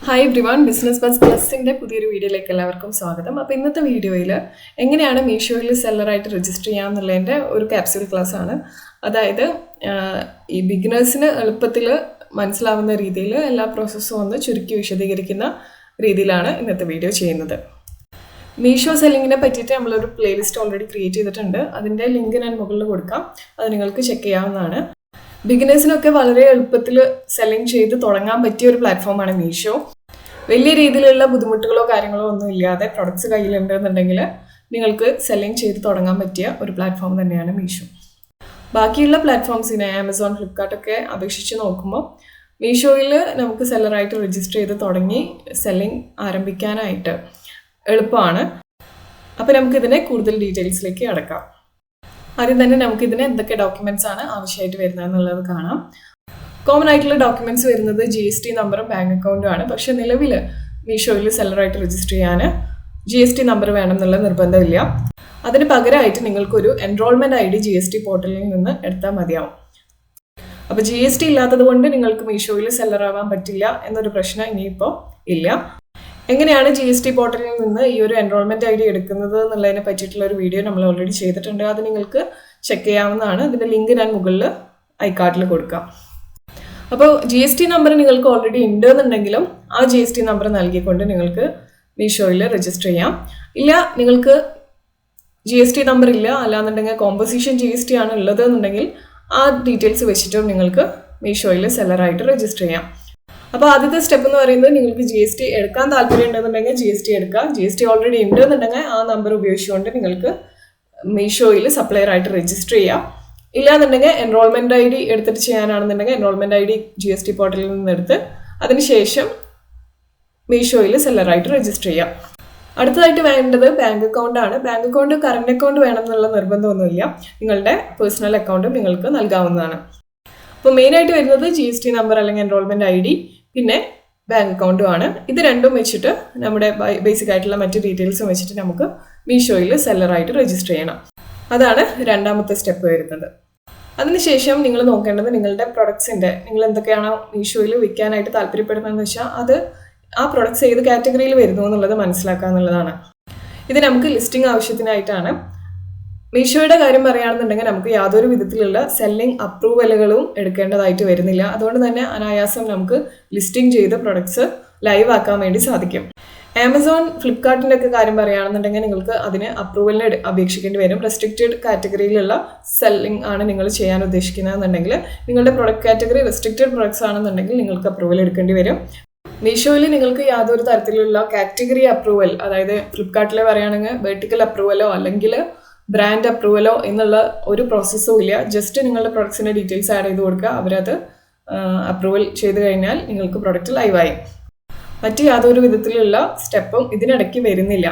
Hi everyone, business bus പ്ലസിൻ്റെ പുതിയൊരു വീഡിയോയിലേക്ക് എല്ലാവർക്കും സ്വാഗതം. അപ്പോൾ ഇന്നത്തെ വീഡിയോയിൽ എങ്ങനെയാണ് മീഷോയിൽ സെല്ലറായിട്ട് രജിസ്റ്റർ ചെയ്യാമെന്നുള്ളതിൻ്റെ ഒരു ക്യാപ്സ്യൂൾ ക്ലാസ് ആണ്. അതായത് ഈ ബിഗിനേഴ്സിന് എളുപ്പത്തിൽ മനസ്സിലാവുന്ന രീതിയിൽ എല്ലാ പ്രോസസ്സും ഒന്ന് ചുരുക്കി വിശദീകരിക്കുന്ന രീതിയിലാണ് ഇന്നത്തെ വീഡിയോ ചെയ്യുന്നത്. മീഷോ സെല്ലിങ്ങിനെ പറ്റിയിട്ട് നമ്മളൊരു പ്ലേലിസ്റ്റ് ഓൾറെഡി ക്രിയേറ്റ് ചെയ്തിട്ടുണ്ട്. അതിൻ്റെ ലിങ്ക് ഞാൻ മുകളിൽ കൊടുക്കാം, അത് നിങ്ങൾക്ക് ചെക്ക് ചെയ്യാവുന്നതാണ്. ബിഗിനേഴ്സിനൊക്കെ വളരെ എളുപ്പത്തിൽ സെല്ലിംഗ് ചെയ്ത് തുടങ്ങാൻ പറ്റിയ ഒരു പ്ലാറ്റ്ഫോമാണ് മീഷോ. വലിയ രീതിയിലുള്ള ബുദ്ധിമുട്ടുകളോ കാര്യങ്ങളോ ഒന്നും ഇല്ലാതെ പ്രൊഡക്ട്സ് കയ്യിലുണ്ടെന്നുണ്ടെങ്കിൽ നിങ്ങൾക്ക് സെല്ലിംഗ് ചെയ്ത് തുടങ്ങാൻ പറ്റിയ ഒരു പ്ലാറ്റ്ഫോം തന്നെയാണ് മീഷോ. ബാക്കിയുള്ള പ്ലാറ്റ്ഫോംസിനെ ആമസോൺ, ഫ്ലിപ്കാർട്ടൊക്കെ അപേക്ഷിച്ച് നോക്കുമ്പോൾ മീഷോയിൽ നമുക്ക് സെല്ലറായിട്ട് രജിസ്റ്റർ ചെയ്ത് തുടങ്ങി സെല്ലിംഗ് ആരംഭിക്കാനായിട്ട് എളുപ്പമാണ്. അപ്പോൾ നമുക്കിതിനെ കൂടുതൽ ഡീറ്റെയിൽസിലേക്ക് അടക്കാം. ആദ്യം തന്നെ നമുക്കിതിന് എന്തൊക്കെ ഡോക്യുമെൻറ്റ്സ് ആണ് ആവശ്യമായിട്ട് വരുന്നത് എന്നുള്ളത് കാണാം. കോമൺ ആയിട്ടുള്ള ഡോക്യുമെൻറ്റ്സ് വരുന്നത് GST നമ്പറും ബാങ്ക് അക്കൗണ്ടും ആണ്. പക്ഷെ നിലവിൽ മീഷോയിൽ സെല്ലറായിട്ട് രജിസ്റ്റർ ചെയ്യാൻ GST നമ്പർ വേണം എന്നുള്ള നിർബന്ധമില്ല. അതിന് പകരമായിട്ട് നിങ്ങൾക്കൊരു എൻറോൾമെൻറ്റ് ID GST പോർട്ടലിൽ നിന്ന് എടുത്താൽ മതിയാവും. അപ്പോൾ GST ഇല്ലാത്തത് കൊണ്ട് നിങ്ങൾക്ക് മീഷോയിൽ സെല്ലറാവാൻ പറ്റില്ല എന്നൊരു പ്രശ്നം ഇനിയിപ്പോൾ ഇല്ല. എങ്ങനെയാണ് GST പോർട്ടലിൽ നിന്ന് ഈ ഒരു എൻറോൾമെൻറ്റ് ID എടുക്കുന്നത് എന്നുള്ളതിനെ പറ്റിയിട്ടുള്ള ഒരു വീഡിയോ നമ്മൾ ഓൾറെഡി ചെയ്തിട്ടുണ്ട്. അത് നിങ്ങൾക്ക് ചെക്ക് ചെയ്യാവുന്നതാണ്. അതിൻ്റെ ലിങ്ക് ഞാൻ മുകളിൽ ഐക്കാർഡിൽ കൊടുക്കാം. അപ്പോൾ GST നമ്പർ നിങ്ങൾക്ക് ഓൾറെഡി ഉണ്ട് എന്നുണ്ടെങ്കിലും ആ GST നമ്പർ നൽകിക്കൊണ്ട് നിങ്ങൾക്ക് മീഷോയിൽ രജിസ്റ്റർ ചെയ്യാം. ഇല്ല, നിങ്ങൾക്ക് GST നമ്പർ ഇല്ല, അല്ലാന്നുണ്ടെങ്കിൽ കോമ്പോസിഷൻ GST ആണ് ഉള്ളത് എന്നുണ്ടെങ്കിൽ ആ ഡീറ്റെയിൽസ് വെച്ചിട്ടും നിങ്ങൾക്ക് മീഷോയിൽ സെല്ലറായിട്ട് രജിസ്റ്റർ ചെയ്യാം. അപ്പോൾ ആദ്യത്തെ സ്റ്റെപ്പ് എന്ന് പറയുന്നത് നിങ്ങൾക്ക് GST എടുക്കാൻ താല്പര്യം ഉണ്ടെന്നുണ്ടെങ്കിൽ GST എടുക്കുക. GST ഓൾറെഡി ഉണ്ട് എന്നുണ്ടെങ്കിൽ ആ നമ്പർ ഉപയോഗിച്ചുകൊണ്ട് നിങ്ങൾക്ക് മീഷോയിൽ സപ്ലയർ ആയിട്ട് രജിസ്റ്റർ ചെയ്യാം. ഇല്ലാന്നുണ്ടെങ്കിൽ എൻറോൾമെൻറ്റ് ID എടുത്തിട്ട് ചെയ്യാനാണെന്നുണ്ടെങ്കിൽ എൻറോൾമെൻറ്റ് ID GST പോർട്ടലിൽ നിന്ന് എടുത്ത് അതിനുശേഷം മീഷോയിൽ സെല്ലറായിട്ട് രജിസ്റ്റർ ചെയ്യാം. അടുത്തതായിട്ട് വേണ്ടത് ബാങ്ക് അക്കൗണ്ട് ആണ്. ബാങ്ക് അക്കൗണ്ട് കറണ്ട് അക്കൗണ്ട് വേണം എന്നുള്ള നിർബന്ധമൊന്നുമില്ല. നിങ്ങളുടെ പേഴ്സണൽ അക്കൗണ്ടും നിങ്ങൾക്ക് നൽകാവുന്നതാണ്. അപ്പോൾ മെയിനായിട്ട് വരുന്നത് GST നമ്പർ അല്ലെങ്കിൽ എൻറോൾമെൻറ്റ് ID പിന്നെ ബാങ്ക് അക്കൗണ്ടും ആണ്. ഇത് രണ്ടും വെച്ചിട്ട് നമ്മുടെ ബേസിക് ആയിട്ടുള്ള മറ്റ് ഡീറ്റെയിൽസും വെച്ചിട്ട് നമുക്ക് മീഷോയിൽ സെല്ലറായിട്ട് രജിസ്റ്റർ ചെയ്യണം. അതാണ് രണ്ടാമത്തെ സ്റ്റെപ്പ് വരുന്നത്. അതിനുശേഷം നിങ്ങൾ നോക്കേണ്ടത് നിങ്ങളുടെ പ്രൊഡക്ട്സിൻ്റെ നിങ്ങൾ എന്തൊക്കെയാണോ മീഷോയിൽ വിൽക്കാനായിട്ട് താല്പര്യപ്പെടുന്നതെന്ന് വെച്ചാൽ അത് ആ പ്രൊഡക്ട്സ് ഏത് കാറ്റഗറിയിൽ വരുന്നു എന്നുള്ളത് മനസ്സിലാക്കുക എന്നുള്ളതാണ്. ഇത് നമുക്ക് ലിസ്റ്റിംഗ് ആവശ്യത്തിനായിട്ടാണ്. മീഷോയുടെ കാര്യം പറയുകയാണെന്നുണ്ടെങ്കിൽ നമുക്ക് യാതൊരു വിധത്തിലുള്ള സെല്ലിംഗ് അപ്രൂവലുകളും എടുക്കേണ്ടതായിട്ട് വരുന്നില്ല. അതുകൊണ്ട് തന്നെ അനായാസം നമുക്ക് ലിസ്റ്റിംഗ് ചെയ്ത് പ്രൊഡക്ട്സ് ലൈവ് ആക്കാൻ വേണ്ടി സാധിക്കും. ആമസോൺ, ഫ്ലിപ്കാർട്ടിൻ്റെ ഒക്കെ കാര്യം പറയുകയാണെന്നുണ്ടെങ്കിൽ നിങ്ങൾക്ക് അതിന് അപ്രൂവലിന് അപേക്ഷിക്കേണ്ടി വരും. റെസ്ട്രിക്റ്റഡ് കാറ്റഗറിയിലുള്ള സെല്ലിംഗ് ആണ് നിങ്ങൾ ചെയ്യാൻ ഉദ്ദേശിക്കുന്നതെന്നുണ്ടെങ്കിൽ, നിങ്ങളുടെ പ്രൊഡക്റ്റ് കാറ്റഗറി റെസ്ട്രിക്റ്റഡ് പ്രൊഡക്ട്സ് ആണെന്നുണ്ടെങ്കിൽ നിങ്ങൾക്ക് അപ്രൂവൽ എടുക്കേണ്ടി വരും. മീഷോയിൽ നിങ്ങൾക്ക് യാതൊരു തരത്തിലുള്ള കാറ്റഗറി അപ്രൂവൽ, അതായത് ഫ്ലിപ്കാർട്ടിലെ പറയുകയാണെങ്കിൽ വെർട്ടിക്കൽ അപ്രൂവലോ അല്ലെങ്കിൽ ബ്രാൻഡ് അപ്രൂവലോ എന്നുള്ള ഒരു പ്രോസസ്സും ഇല്ല. ജസ്റ്റ് നിങ്ങളുടെ പ്രൊഡക്ട്സിൻ്റെ ഡീറ്റെയിൽസ് ആഡ് ചെയ്ത് കൊടുക്കുക, അവരത് അപ്രൂവൽ ചെയ്ത് കഴിഞ്ഞാൽ നിങ്ങൾക്ക് പ്രൊഡക്റ്റ് ലൈവായി. മറ്റ് യാതൊരു വിധത്തിലുള്ള സ്റ്റെപ്പും ഇതിനിടയ്ക്ക് വരുന്നില്ല.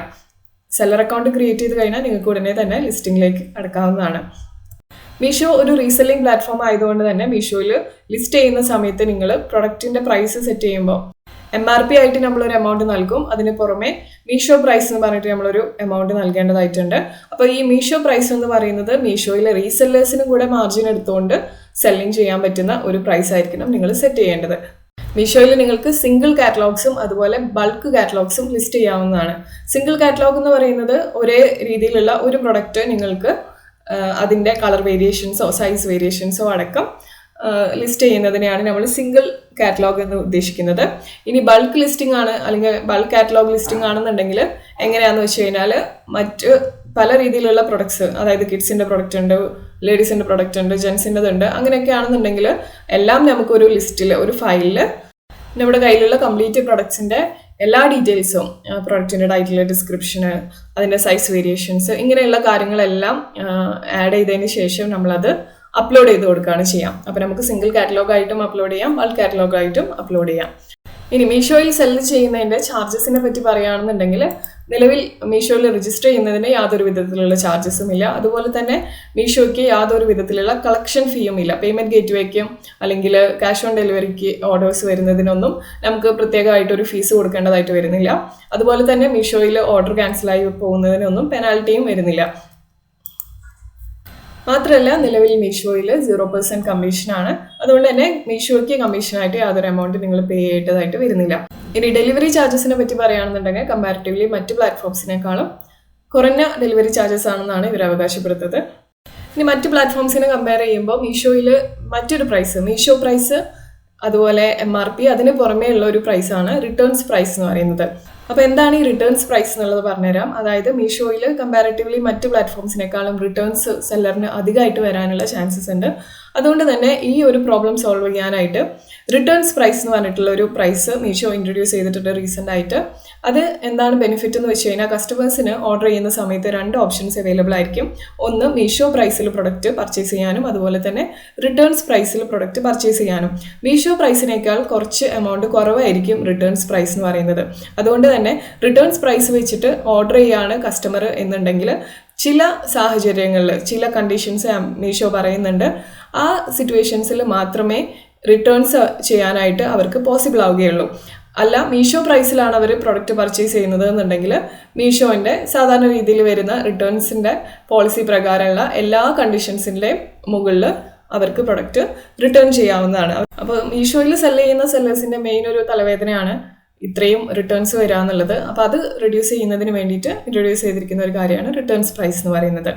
സെല്ലർ അക്കൗണ്ട് ക്രിയേറ്റ് ചെയ്ത് കഴിഞ്ഞാൽ നിങ്ങൾക്ക് ഉടനെ തന്നെ ലിസ്റ്റിംഗിലേക്ക് അടക്കാവുന്നതാണ്. മീഷോ ഒരു റീസെല്ലിംഗ് പ്ലാറ്റ്ഫോം ആയതുകൊണ്ട് തന്നെ മീഷോയിൽ ലിസ്റ്റ് ചെയ്യുന്ന സമയത്ത് നിങ്ങൾ പ്രൊഡക്റ്റിൻ്റെ പ്രൈസ് സെറ്റ് ചെയ്യുമ്പോൾ MRP ആയിട്ട് നമ്മളൊരു എമൗണ്ട് നൽകും. അതിന് പുറമെ മീഷോ പ്രൈസ് എന്ന് പറഞ്ഞിട്ട് നമ്മളൊരു എമൗണ്ട് നൽകേണ്ടതായിട്ടുണ്ട്. അപ്പോൾ ഈ മീഷോ പ്രൈസ് എന്ന് പറയുന്നത് മീഷോയിലെ റീസെല്ലേഴ്സിനും കൂടെ മാർജിൻ എടുത്തുകൊണ്ട് സെല്ലിംഗ് ചെയ്യാൻ പറ്റുന്ന ഒരു പ്രൈസ് ആയിരിക്കണം നിങ്ങൾ സെറ്റ് ചെയ്യേണ്ടത്. മീഷോയിൽ നിങ്ങൾക്ക് സിംഗിൾ കാറ്റലോഗ്സും അതുപോലെ ബൾക്ക് കാറ്റലോഗ്സും ലിസ്റ്റ് ചെയ്യാവുന്നതാണ്. സിംഗിൾ കാറ്റലോഗ് എന്ന് പറയുന്നത് ഒരേ രീതിയിലുള്ള ഒരു പ്രൊഡക്റ്റ് നിങ്ങൾക്ക് അതിൻ്റെ കളർ വേരിയേഷൻസോ സൈസ് വേരിയേഷൻസോ അടക്കം ലിസ്റ്റ് ചെയ്യുന്നതിനെയാണ് നമ്മൾ സിംഗിൾ കാറ്റലോഗ് എന്ന് ഉദ്ദേശിക്കുന്നത്. ഇനി ബൾക്ക് ലിസ്റ്റിംഗ് ആണ് അല്ലെങ്കിൽ ബൾക്ക് കാറ്റലോഗ് ലിസ്റ്റിംഗ് ആണെന്നുണ്ടെങ്കിൽ എങ്ങനെയാണെന്ന് വെച്ച് കഴിഞ്ഞാൽ മറ്റ് പല രീതിയിലുള്ള പ്രൊഡക്ട്സ്, അതായത് കിഡ്സിൻ്റെ പ്രൊഡക്റ്റ് ഉണ്ട്, ലേഡീസിൻ്റെ പ്രൊഡക്റ്റ് ഉണ്ട്, ജെൻസിൻ്റെത് ഉണ്ട്, അങ്ങനെയൊക്കെ ആണെന്നുണ്ടെങ്കിൽ എല്ലാം നമുക്കൊരു ലിസ്റ്റിൽ ഒരു ഫയലിൽ നമ്മുടെ കയ്യിലുള്ള കംപ്ലീറ്റ് പ്രൊഡക്ട്സിൻ്റെ എല്ലാ ഡീറ്റെയിൽസും, പ്രൊഡക്റ്റിൻ്റെ ടൈറ്റിൽ, ഡിസ്ക്രിപ്ഷന്, അതിൻ്റെ സൈസ് വേരിയേഷൻസ്, ഇങ്ങനെയുള്ള കാര്യങ്ങളെല്ലാം ആഡ് ചെയ്തതിന് ശേഷം നമ്മളത് അപ്ലോഡ് ചെയ്ത് കൊടുക്കുകയാണ് ചെയ്യാം. അപ്പോൾ നമുക്ക് സിംഗിൾ കാറ്റലോഗായിട്ടും അപ്ലോഡ് ചെയ്യാം, ബൾക്ക് കാറ്റലോഗായിട്ടും അപ്ലോഡ് ചെയ്യാം. ഇനി മീഷോയിൽ സെല്ല് ചെയ്യുന്നതിൻ്റെ ചാർജസിനെ പറ്റി പറയുകയാണെന്നുണ്ടെങ്കിൽ നിലവിൽ മീഷോയിൽ രജിസ്റ്റർ ചെയ്യുന്നതിന് യാതൊരു വിധത്തിലുള്ള ചാർജസും ഇല്ല. അതുപോലെ തന്നെ മീഷോയ്ക്ക് യാതൊരു വിധത്തിലുള്ള കളക്ഷൻ ഫീയും ഇല്ല. പേയ്മെൻറ്റ് ഗേറ്റ്വേക്കും അല്ലെങ്കിൽ ക്യാഷ് ഓൺ ഡെലിവറിക്ക് ഓർഡേഴ്സ് വരുന്നതിനൊന്നും നമുക്ക് പ്രത്യേകമായിട്ടൊരു ഫീസ് കൊടുക്കേണ്ടതായിട്ട് വരുന്നില്ല. അതുപോലെ തന്നെ മീഷോയിൽ ഓർഡർ ക്യാൻസലായി പോകുന്നതിനൊന്നും പെനാൽറ്റിയും വരുന്നില്ല. മാത്രമല്ല നിലവിൽ മീഷോയിൽ 0% കമ്മീഷനാണ്. അതുകൊണ്ട് തന്നെ മീഷോയ്ക്ക് കമ്മീഷനായിട്ട് യാതൊരു എമൗണ്ട് നിങ്ങൾ പേ ചെയ്യേണ്ടതായിട്ട് വരുന്നില്ല. ഇനി ഡെലിവറി ചാർജസിനെ പറ്റി പറയുകയാണെന്നുണ്ടെങ്കിൽ കമ്പാരിറ്റീവ്ലി മറ്റ് പ്ലാറ്റ്ഫോംസിനേക്കാളും കുറഞ്ഞ ഡെലിവറി ചാർജസ് ആണെന്നാണ് ഇവർ അവകാശപ്പെടുന്നത്. ഇനി മറ്റ് പ്ലാറ്റ്ഫോംസിനെ കമ്പയർ ചെയ്യുമ്പോൾ മീഷോയിൽ മറ്റൊരു പ്രൈസ്, മീഷോ പ്രൈസ് അതുപോലെ MRP അതിന് പുറമേ ഉള്ള ഒരു പ്രൈസാണ് റിട്ടേൺസ് പ്രൈസ് എന്ന് പറയുന്നത്. അപ്പോൾ എന്താണ് ഈ റിട്ടേൺസ് പ്രൈസ് എന്നുള്ളത് പറഞ്ഞുതരാം. അതായത് മീഷോയിൽ കമ്പാരിറ്റീവ്ലി മറ്റ് പ്ലാറ്റ്ഫോംസിനേക്കാളും റിട്ടേൺസ് സെല്ലറിന് അധികമായിട്ട് വരാനുള്ള ചാൻസസ് ഉണ്ട്. അതുകൊണ്ട് തന്നെ ഈ ഒരു പ്രോബ്ലം സോൾവ് ചെയ്യാനായിട്ട് റിട്ടേൺസ് പ്രൈസ് എന്ന് പറഞ്ഞിട്ടുള്ള ഒരു പ്രൈസ് മീഷോ ഇൻട്രൊഡ്യൂസ് ചെയ്തിട്ടുണ്ട് റീസെൻ്റ് ആയിട്ട്. അത് എന്താണ് ബെനിഫിറ്റ് എന്ന് വെച്ച് കഴിഞ്ഞാൽ കസ്റ്റമേഴ്സിന് ഓർഡർ ചെയ്യുന്ന സമയത്ത് 2 ഓപ്ഷൻസ് അവൈലബിൾ ആയിരിക്കും. ഒന്ന് മീഷോ പ്രൈസിൽ പ്രൊഡക്റ്റ് പർച്ചേസ് ചെയ്യാനും അതുപോലെ തന്നെ റിട്ടേൺസ് പ്രൈസിൽ പ്രൊഡക്റ്റ് പർച്ചേസ് ചെയ്യാനും. മീഷോ പ്രൈസിനേക്കാൾ കുറച്ച് എമൗണ്ട് കുറവായിരിക്കും റിട്ടേൺസ് പ്രൈസ് എന്ന് പറയുന്നത്. അതുകൊണ്ട് തന്നെ റിട്ടേൺസ് പ്രൈസ് വെച്ചിട്ട് ഓർഡർ ചെയ്യാണ് കസ്റ്റമർ എന്നുണ്ടെങ്കിൽ ചില സാഹചര്യങ്ങളിൽ ചില കണ്ടീഷൻസ് മീഷോ പറയുന്നുണ്ട്. ആ സിറ്റുവേഷൻസിൽ മാത്രമേ റിട്ടേൺസ് ചെയ്യാനായിട്ട് അവർക്ക് പോസിബിൾ ആവുകയുള്ളൂ. അല്ല മീഷോ പ്രൈസിലാണ് അവർ പ്രൊഡക്റ്റ് പർച്ചേസ് ചെയ്യുന്നത് എന്നുണ്ടെങ്കിൽ മീഷോൻ്റെ സാധാരണ രീതിയിൽ വരുന്ന റിട്ടേൺസിൻ്റെ പോളിസി പ്രകാരമുള്ള എല്ലാ കണ്ടീഷൻസിൻ്റെയും മുകളിൽ അവർക്ക് പ്രൊഡക്റ്റ് റിട്ടേൺ ചെയ്യാവുന്നതാണ്. അപ്പോൾ മീഷോയിൽ സെല് ചെയ്യുന്ന സെല്ലേഴ്സിൻ്റെ മെയിൻ ഒരു തലവേദനയാണ് ഇത്രയും റിട്ടേൺസ് വരിക എന്നുള്ളത്. അപ്പോൾ അത് റെഡ്യൂസ് ചെയ്യുന്നതിന് വേണ്ടിയിട്ട് ഇൻട്രൊഡ്യൂസ് ചെയ്തിരിക്കുന്ന ഒരു കാര്യമാണ് റിട്ടേൺസ് പ്രൈസ് എന്ന് പറയുന്നത്.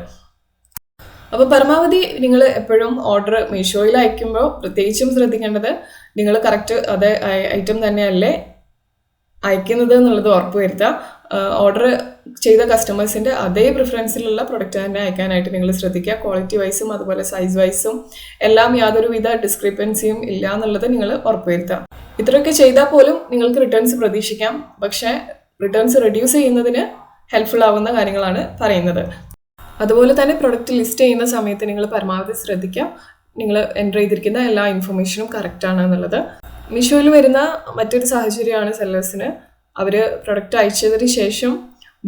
അപ്പോൾ പരമാവധി നിങ്ങൾ എപ്പോഴും ഓർഡർ മീഷോയിൽ അയക്കുമ്പോൾ പ്രത്യേകിച്ചും ശ്രദ്ധിക്കേണ്ടത് നിങ്ങൾ കറക്റ്റ് അതേ ഐറ്റം തന്നെയല്ലേ അയക്കുന്നത് എന്നുള്ളത് ഉറപ്പ് വരുത്തുക. ഓർഡർ ചെയ്ത കസ്റ്റമേഴ്സിൻ്റെ അതേ പ്രിഫറൻസിലുള്ള പ്രൊഡക്റ്റ് തന്നെ അയക്കാനായിട്ട് നിങ്ങൾ ശ്രദ്ധിക്കുക. ക്വാളിറ്റി വൈസും അതുപോലെ സൈസ് വൈസും എല്ലാം യാതൊരുവിധ ഡിസ്ക്രിപ്പൻസിയും ഇല്ല എന്നുള്ളത് നിങ്ങൾ ഉറപ്പ് വരുത്തുക. ഇത്രയൊക്കെ ചെയ്താൽ പോലും നിങ്ങൾക്ക് റിട്ടേൺസ് പ്രതീക്ഷിക്കാം. പക്ഷേ റിട്ടേൺസ് റെഡ്യൂസ് ചെയ്യുന്നതിന് ഹെൽപ്ഫുൾ ആവുന്ന കാര്യങ്ങളാണ് പറയുന്നത്. അതുപോലെ തന്നെ പ്രൊഡക്റ്റ് ലിസ്റ്റ് ചെയ്യുന്ന സമയത്ത് നിങ്ങൾ പരമാവധി ശ്രദ്ധിക്കുക നിങ്ങൾ എൻ്റർ ചെയ്തിരിക്കുന്ന എല്ലാ ഇൻഫർമേഷനും കറക്റ്റാണ് എന്നുള്ളത്. മീഷോയിൽ വരുന്ന മറ്റൊരു സാഹചര്യമാണ് സെല്ലേഴ്സിന് അവർ പ്രൊഡക്റ്റ് അയച്ചതിന് ശേഷം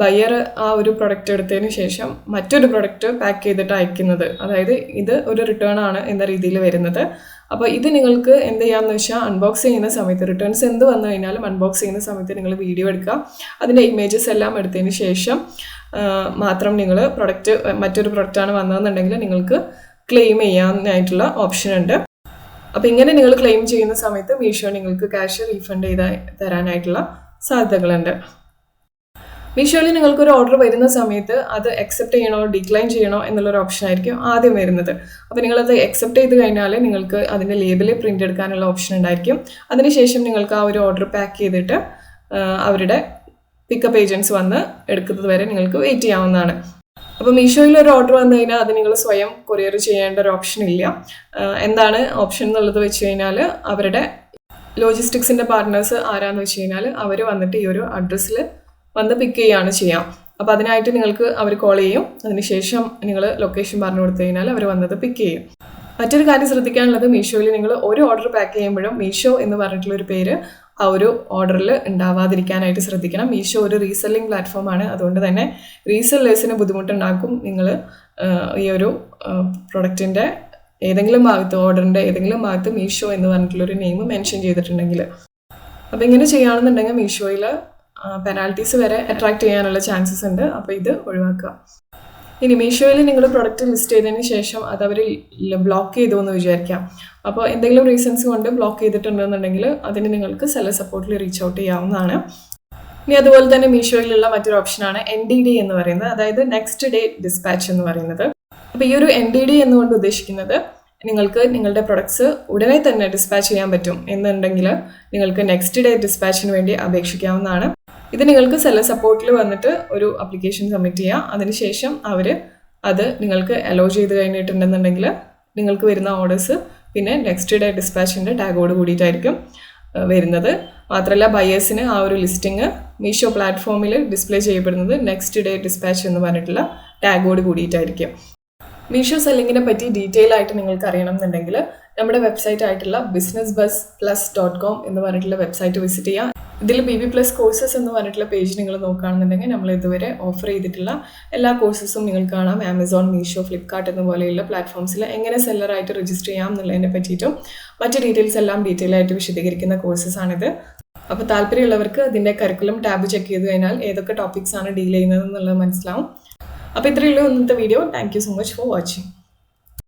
ബയ്യർ ആ ഒരു പ്രൊഡക്റ്റ് എടുത്തതിന് ശേഷം മറ്റൊരു പ്രൊഡക്റ്റ് പാക്ക് ചെയ്തിട്ട് അയക്കുന്നത്. അതായത് ഇത് ഒരു റിട്ടേൺ ആണ് എന്ന രീതിയിൽ വരുന്നത്. അപ്പോൾ ഇത് നിങ്ങൾക്ക് എന്ത് ചെയ്യാമെന്ന് വെച്ചാൽ അൺബോക്സ് ചെയ്യുന്ന സമയത്ത് റിട്ടേൺസ് എന്ത് വന്നു കഴിഞ്ഞാലും അൺബോക്സ് ചെയ്യുന്ന സമയത്ത് നിങ്ങൾ വീഡിയോ എടുക്കുക. അതിൻ്റെ ഇമേജസ് എല്ലാം എടുത്തതിന് ശേഷം മാത്രം നിങ്ങൾ പ്രൊഡക്റ്റ് മറ്റൊരു പ്രൊഡക്റ്റാണ് വന്നതെന്നുണ്ടെങ്കിൽ നിങ്ങൾക്ക് ക്ലെയിം ചെയ്യാനായിട്ടുള്ള ഓപ്ഷൻ ഉണ്ട്. അപ്പോൾ ഇങ്ങനെ നിങ്ങൾ ക്ലെയിം ചെയ്യുന്ന സമയത്ത് മീഷോ നിങ്ങൾക്ക് ക്യാഷ് റീഫണ്ട് ചെയ്ത് തരാനായിട്ടുള്ള സാധ്യതകളുണ്ട്. മീഷോയിൽ നിങ്ങൾക്കൊരു ഓർഡർ വരുന്ന സമയത്ത് അത് അക്സെപ്റ്റ് ചെയ്യണോ ഡിക്ലൈൻ ചെയ്യണോ എന്നുള്ളൊരു ഓപ്ഷൻ ആയിരിക്കും ആദ്യം വരുന്നത്. അപ്പോൾ നിങ്ങളത് അക്സെപ്റ്റ് ചെയ്ത് കഴിഞ്ഞാൽ നിങ്ങൾക്ക് അതിൻ്റെ ലേബിൾ പ്രിൻ്റ് എടുക്കാനുള്ള ഓപ്ഷൻ ഉണ്ടായിരിക്കും. അതിനുശേഷം നിങ്ങൾക്ക് ആ ഒരു ഓർഡർ പാക്ക് ചെയ്തിട്ട് അവരുടെ പിക്കപ്പ് ഏജൻസ് വന്ന് എടുക്കുന്നത് വരെ നിങ്ങൾക്ക് വെയിറ്റ് ചെയ്യാവുന്നതാണ്. അപ്പോൾ മീഷോയിൽ ഒരു ഓർഡർ വന്നു കഴിഞ്ഞാൽ അത് നിങ്ങൾ സ്വയം കൊറിയർ ചെയ്യേണ്ട ഒരു ഓപ്ഷൻ ഇല്ല. എന്താണ് ഓപ്ഷൻ എന്നുള്ളത് വെച്ച് കഴിഞ്ഞാൽ അവരുടെ ലോജിസ്റ്റിക്സിൻ്റെ പാർട്ട്നേഴ്സ് ആരാന്ന് വെച്ച് കഴിഞ്ഞാൽ അവർ വന്നിട്ട് ഈ ഒരു അഡ്രസ്സിൽ വന്ന് പിക്ക് ചെയ്യുകയാണ് ചെയ്യാം. അപ്പോൾ അതിനായിട്ട് നിങ്ങൾക്ക് അവർ കോൾ ചെയ്യും. അതിനുശേഷം നിങ്ങൾ ലൊക്കേഷൻ പറഞ്ഞു കൊടുത്തു കഴിഞ്ഞാൽ അവർ വന്നത് പിക്ക് ചെയ്യും. മറ്റൊരു കാര്യം ശ്രദ്ധിക്കാനുള്ളത് മീഷോയിൽ നിങ്ങൾ ഒരു ഓർഡർ പാക്ക് ചെയ്യുമ്പോഴും മീഷോ എന്ന് പറഞ്ഞിട്ടുള്ളൊരു പേര് ആ ഒരു ഓർഡറിൽ ഉണ്ടാവാതിരിക്കാനായിട്ട് ശ്രദ്ധിക്കണം. മീഷോ ഒരു റീസെല്ലിംഗ് പ്ലാറ്റ്ഫോമാണ്. അതുകൊണ്ട് തന്നെ റീസെല്ലേഴ്സിന് ബുദ്ധിമുട്ടുണ്ടാക്കും നിങ്ങൾ ഈ ഒരു പ്രൊഡക്റ്റിൻ്റെ ഏതെങ്കിലും ഭാഗത്ത് ഓർഡറിൻ്റെ ഏതെങ്കിലും ഭാഗത്ത് മീഷോ എന്ന് പറഞ്ഞിട്ടുള്ളൊരു നെയിം മെൻഷൻ ചെയ്തിട്ടുണ്ടെങ്കിൽ. അപ്പോൾ ഇങ്ങനെ ചെയ്യുകയാണെന്നുണ്ടെങ്കിൽ മീഷോയിൽ പെനാൽറ്റീസ് വരെ അട്രാക്ട് ചെയ്യാനുള്ള ചാൻസസ് ഉണ്ട്. അപ്പോൾ ഇത് ഒഴിവാക്കുക. ഇനി മീഷോയിൽ നിങ്ങൾ പ്രൊഡക്റ്റ് ലിസ്റ്റ് ചെയ്തതിന് ശേഷം അത് അവർ ബ്ലോക്ക് ചെയ്തു എന്ന് വിചാരിക്കാം. അപ്പോൾ എന്തെങ്കിലും റീസൺസ് കൊണ്ട് ബ്ലോക്ക് ചെയ്തിട്ടുണ്ടെന്നുണ്ടെങ്കിൽ അതിന് നിങ്ങൾക്ക് സെല്ലർ സപ്പോർട്ടിൽ റീച്ച് ഔട്ട് ചെയ്യാവുന്നതാണ്. ഇനി അതുപോലെ തന്നെ മീഷോയിലുള്ള മറ്റൊരു ഓപ്ഷനാണ് NDD എന്ന് പറയുന്നത്, അതായത് നെക്സ്റ്റ് ഡേ ഡിസ്പാച്ച് എന്ന് പറയുന്നത്. അപ്പോൾ ഈ ഒരു NDD എന്നുകൊണ്ട് ഉദ്ദേശിക്കുന്നത് നിങ്ങൾക്ക് നിങ്ങളുടെ പ്രൊഡക്ട്സ് ഉടനെ തന്നെ ഡിസ്പാച്ച് ചെയ്യാൻ പറ്റും എന്നുണ്ടെങ്കിൽ നിങ്ങൾക്ക് നെക്സ്റ്റ് ഡേ ഡിസ്പാച്ചിന് വേണ്ടി അപേക്ഷിക്കാവുന്നതാണ്. ഇത് നിങ്ങൾക്ക് സെല്ലർ സപ്പോർട്ടിൽ വന്നിട്ട് ഒരു ആപ്ലിക്കേഷൻ സബ്മിറ്റ് ചെയ്യുക. അതിനുശേഷം അവർ അത് നിങ്ങൾക്ക് അലോ ചെയ്ത് കഴിഞ്ഞിട്ടുണ്ടെന്നുണ്ടെങ്കിൽ നിങ്ങൾക്ക് വരുന്ന ഓർഡേഴ്സ് പിന്നെ നെക്സ്റ്റ് ഡേ ഡിസ്പാച്ചിൻ്റെ ടാഗോട് കൂടിയിട്ടായിരിക്കും വരുന്നത്. മാത്രമല്ല ബയേഴ്സിന് ആ ഒരു ലിസ്റ്റിംഗ് മീഷോ പ്ലാറ്റ്ഫോമിൽ ഡിസ്പ്ലേ ചെയ്യപ്പെടുന്നത് നെക്സ്റ്റ് ഡേ ഡിസ്പാച്ച് എന്ന് പറഞ്ഞിട്ടുള്ള ടാഗോട് കൂടിയിട്ടായിരിക്കും. മീഷോ സെല്ലിങ്ങിനെ പറ്റി ഡീറ്റെയിൽ ആയിട്ട് നിങ്ങൾക്ക് അറിയണം എന്നുണ്ടെങ്കിൽ നമ്മുടെ വെബ്സൈറ്റ് ആയിട്ടുള്ള businessbuzz+.com എന്ന് പറഞ്ഞിട്ടുള്ള വെബ്സൈറ്റ് വിസിറ്റ് ചെയ്യുക. ഇതിൽ BB+ കോഴ്സസ് എന്ന് പറഞ്ഞിട്ടുള്ള പേജ് നിങ്ങൾ നോക്കുകയാണെന്നുണ്ടെങ്കിൽ നമ്മൾ ഇതുവരെ ഓഫർ ചെയ്തിട്ടുള്ള എല്ലാ കോഴ്സസും നിങ്ങൾക്ക് കാണാം. ആമസോൺ, മീഷോ, ഫ്ലിപ്കാർട്ട് എന്നുപോലെയുള്ള പ്ലാറ്റ്ഫോംസിൽ എങ്ങനെ സെല്ലറായിട്ട് രജിസ്റ്റർ ചെയ്യാം എന്നുള്ളതിനെ പറ്റിയിട്ടും മറ്റ് ഡീറ്റെയിൽസ് എല്ലാം ഡീറ്റെയിൽ ആയിട്ട് വിശദീകരിക്കുന്ന കോഴ്സസാണിത്. അപ്പോൾ താല്പര്യമുള്ളവർക്ക് ഇതിൻ്റെ കരിക്കുലം ടാബ് ചെക്ക് ചെയ്ത് കഴിഞ്ഞാൽ ഏതൊക്കെ ടോപ്പിക്സ് ആണ് ഡീൽ ചെയ്യുന്നത് എന്നുള്ളത് മനസ്സിലാവും. അപ്പോൾ ഇത്രയേ ഉള്ളൂ ഇന്നത്തെ video. Thank you so much for watching.